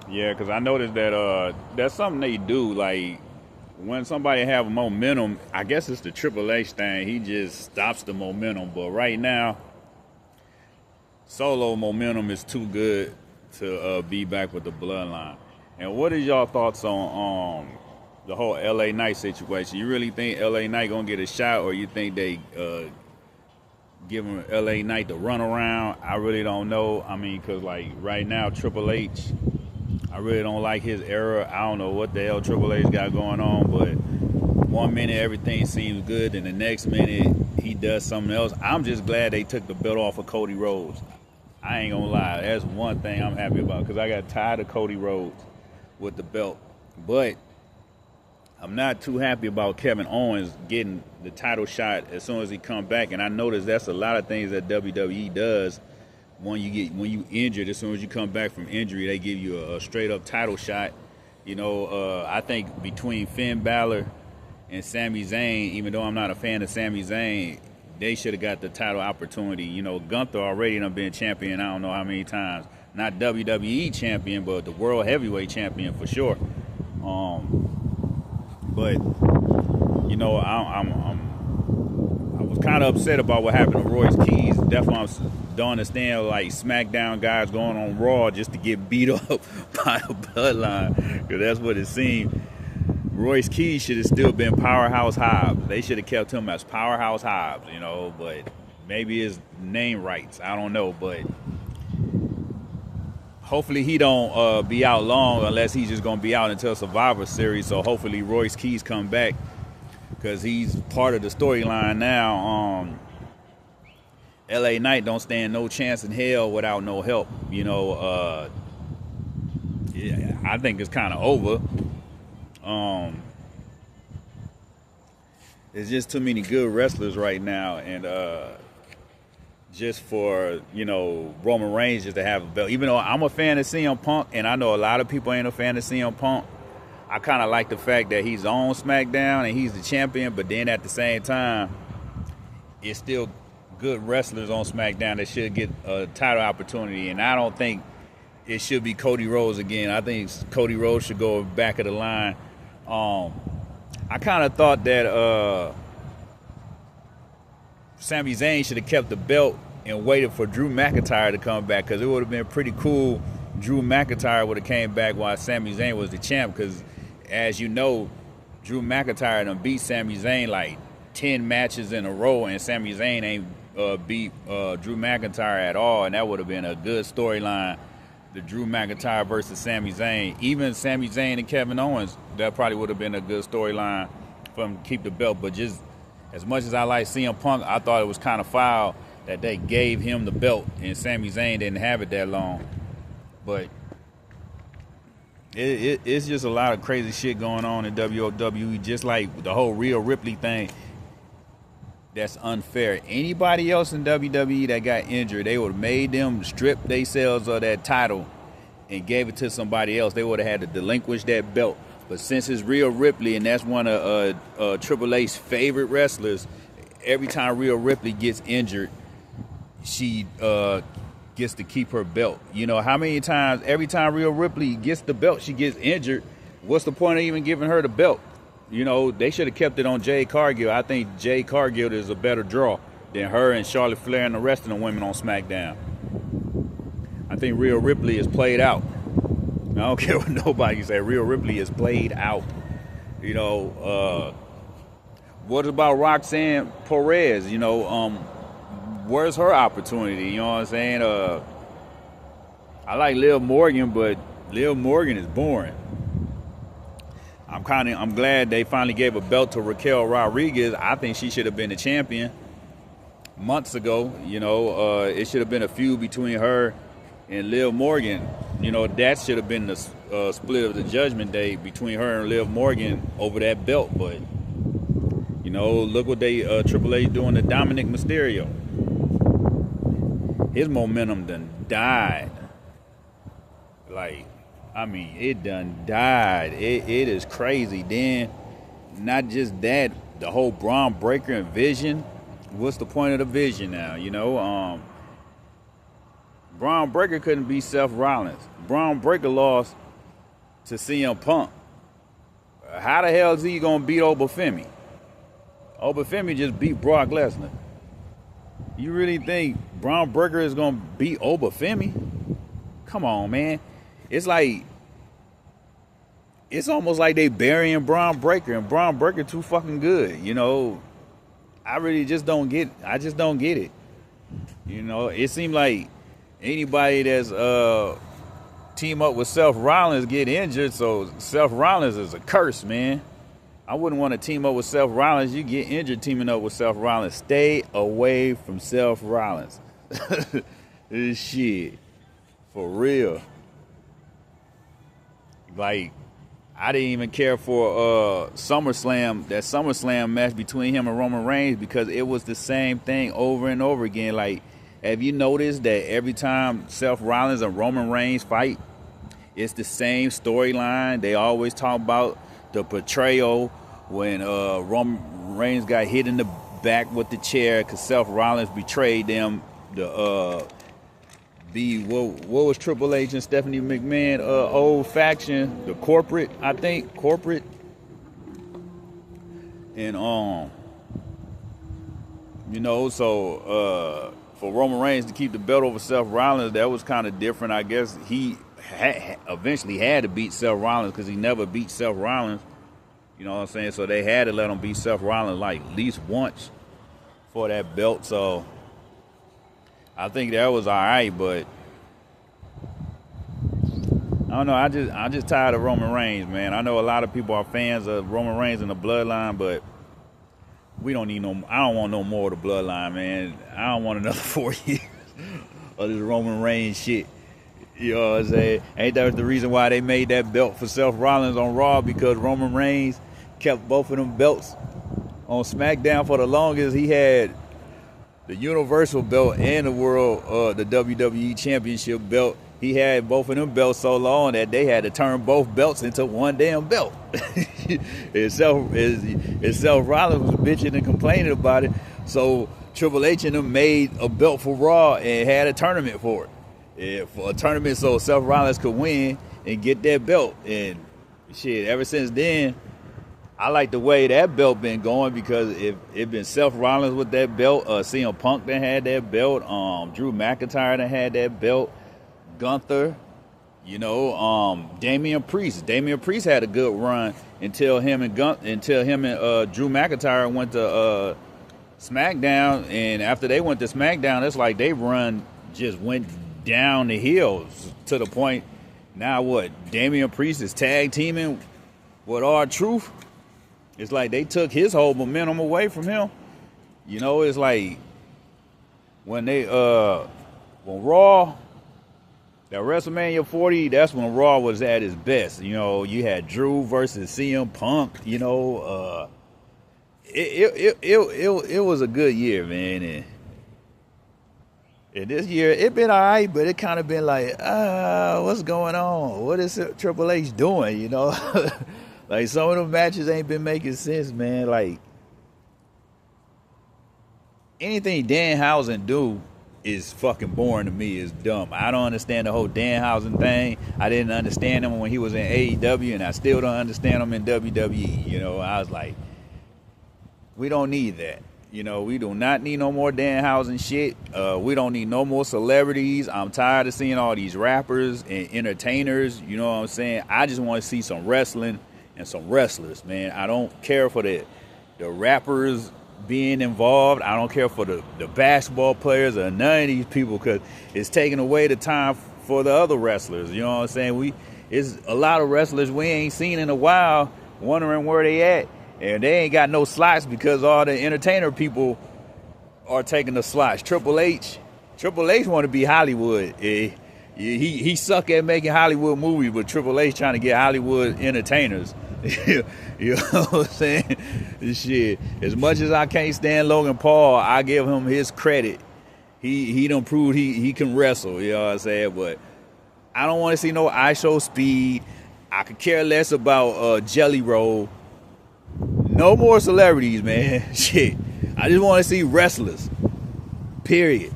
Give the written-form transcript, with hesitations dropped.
Yeah, because I noticed that that's something they do. Like when somebody have momentum, I guess it's the Triple H thing. He just stops the momentum. But right now, solo momentum is too good to be back with the bloodline. And what is y'all thoughts on the whole LA Knight situation? You really think LA Knight gonna get a shot, or you think they give him LA Knight the runaround? I really don't know. I mean, cause like right now Triple H, I really don't like his era. I don't know what the hell Triple H got going on, but one minute everything seems good, and the next minute he does something else. I'm just glad they took the belt off of Cody Rhodes. I ain't gonna lie, that's one thing I'm happy about because I got tired of Cody Rhodes with the belt. But I'm not too happy about Kevin Owens getting the title shot as soon as he come back. And I noticed that's a lot of things that WWE does when you injured. As soon as you come back from injury, they give you a straight up title shot. You know, I think between Finn Balor and Sami Zayn, even though I'm not a fan of Sami Zayn, they should have got the title opportunity. You know, Gunther already done been champion I don't know how many times. Not WWE champion, but the world heavyweight champion for sure. But you know, I was kind of upset about what happened to Royce Keys. Definitely don't understand like SmackDown guys going on Raw just to get beat up by the Bloodline, because that's what it seemed. Royce Keys should have still been Powerhouse Hobbs. They should have kept him as Powerhouse Hobbs, you know, but maybe his name rights. I don't know, but hopefully he don't be out long, unless he's just going to be out until Survivor Series. So hopefully Royce Keys come back because he's part of the storyline now. LA Knight don't stand no chance in hell without no help. You know, yeah, I think it's kind of over. There's just too many good wrestlers right now, and just for, you know, Roman Reigns just to have a belt. Even though I'm a fan of CM Punk, and I know a lot of people ain't a fan of CM Punk, I kind of like the fact that he's on SmackDown and he's the champion, but then at the same time, it's still good wrestlers on SmackDown that should get a title opportunity, and I don't think it should be Cody Rhodes again. I think Cody Rhodes should go back of the line. I kind of thought that Sami Zayn should have kept the belt and waited for Drew McIntyre to come back, because it would have been pretty cool. Drew McIntyre would have came back while Sami Zayn was the champ, because as you know, Drew McIntyre done beat Sami Zayn like 10 matches in a row, and Sami Zayn ain't beat Drew McIntyre at all, and that would have been a good storyline. The Drew McIntyre versus Sami Zayn. Even Sami Zayn and Kevin Owens, that probably would have been a good storyline for them to keep the belt. But just as much as I like CM Punk, I thought it was kind of foul that they gave him the belt and Sami Zayn didn't have it that long. But it's just a lot of crazy shit going on in WWE, just like the whole Rhea Ripley thing. That's unfair. Anybody else in WWE that got injured, they would have made them strip themselves of that title and gave it to somebody else. They would have had to delinquish that belt. But since it's Rhea Ripley, and that's one of Triple H's favorite wrestlers, every time Rhea Ripley gets injured, she gets to keep her belt. You know, how many times, every time Rhea Ripley gets the belt, she gets injured. What's the point of even giving her the belt? You know, they should have kept it on Jade Cargill. I think Jade Cargill is a better draw than her and Charlotte Flair and the rest of the women on SmackDown. I think Rhea Ripley is played out. I don't care what nobody say. Rhea Ripley is played out. You know, what about Roxanne Perez? You know, where's her opportunity? You know what I'm saying? I like Liv Morgan, but Liv Morgan is boring. I'm glad they finally gave a belt to Raquel Rodriguez. I think she should have been the champion months ago. You know, it should have been a feud between her and Liv Morgan. You know, that should have been the split of the Judgment Day between her and Liv Morgan over that belt. But, you know, look what Triple H doing to Dominic Mysterio. His momentum done died. Like, I mean, it done died. It is crazy. Then, not just that, the whole Braun Breaker and Vision. What's the point of the Vision now? You know, Braun Breaker couldn't beat Seth Rollins. Braun Breaker lost to CM Punk. How the hell is he gonna beat Obafemi? Obafemi just beat Brock Lesnar. You really think Braun Breaker is gonna beat Obafemi? Come on, man. It's almost like they burying Braun Breaker, and Braun Breaker too fucking good. You know, I really just don't get. I just don't get it. You know, it seems like anybody that's team up with Seth Rollins get injured, so Seth Rollins is a curse, man. I wouldn't want to team up with Seth Rollins. You get injured teaming up with Seth Rollins. Stay away from Seth Rollins. This shit. For real. Like, I didn't even care for SummerSlam, that SummerSlam match between him and Roman Reigns, because it was the same thing over and over again. Like, have you noticed that every time Seth Rollins and Roman Reigns fight, it's the same storyline? They always talk about the betrayal when Roman Reigns got hit in the back with the chair because Seth Rollins betrayed them. What was Triple H and Stephanie McMahon old faction, the corporate, I think, corporate. And you know, so for Roman Reigns to keep the belt over Seth Rollins, that was kind of different. I guess he eventually had to beat Seth Rollins because he never beat Seth Rollins. You know what I'm saying? So they had to let him beat Seth Rollins like at least once for that belt. So I think that was all right, but I don't know. I just tired of Roman Reigns, man. I know a lot of people are fans of Roman Reigns and the Bloodline, but we don't need no. I don't want no more of the Bloodline, man. I don't want another 4 years of this Roman Reigns shit. You know what I'm saying? Ain't that the reason why they made that belt for Seth Rollins on Raw? Because Roman Reigns kept both of them belts on SmackDown for the longest. He had the Universal belt and the the WWE Championship belt. He had both of them belts so long that they had to turn both belts into one damn belt. and Seth Rollins was bitching and complaining about it. So Triple H and them made a belt for Raw and had a tournament for it. For a tournament so Seth Rollins could win and get that belt. And shit, ever since then, I like the way that belt been going, because it been Seth Rollins with that belt, CM Punk that had that belt, Drew McIntyre that had that belt, Gunther, you know, Damian Priest. Damian Priest had a good run until him and Drew McIntyre went to SmackDown, and after they went to SmackDown, it's like they run just went down the hill to the point now what Damian Priest is tag teaming with R-Truth. It's like they took his whole momentum away from him. You know, it's like when Raw, that WrestleMania 40, that's when Raw was at its best. You know, you had Drew versus CM Punk. You know, it was a good year, man. And this year, it been all right, but it kind of been like, what's going on? What is Triple H doing, you know? Like, some of the matches ain't been making sense, man. Like, anything Danhausen do is fucking boring to me. It's dumb. I don't understand the whole Danhausen thing. I didn't understand him when he was in AEW, and I still don't understand him in WWE. You know, I was like, we don't need that. You know, we do not need no more Danhausen shit. We don't need no more celebrities. I'm tired of seeing all these rappers and entertainers. You know what I'm saying? I just want to see some wrestling and some wrestlers, man. I don't care for the rappers being involved. I don't care for the basketball players or none of these people, because it's taking away the time for the other wrestlers. You know what I'm saying? It's a lot of wrestlers we ain't seen in a while, wondering where they at. And they ain't got no slots because all the entertainer people are taking the slots. Triple H want to be Hollywood. He suck at making Hollywood movies, but Triple H trying to get Hollywood entertainers. You know what I'm saying? Shit. As much as I can't stand Logan Paul, I give him his credit. He done proved he can wrestle. You know what I'm saying? But I don't want to see no ISO Speed. I could care less about Jelly Roll. No more celebrities, man. Shit. I just want to see wrestlers. Period.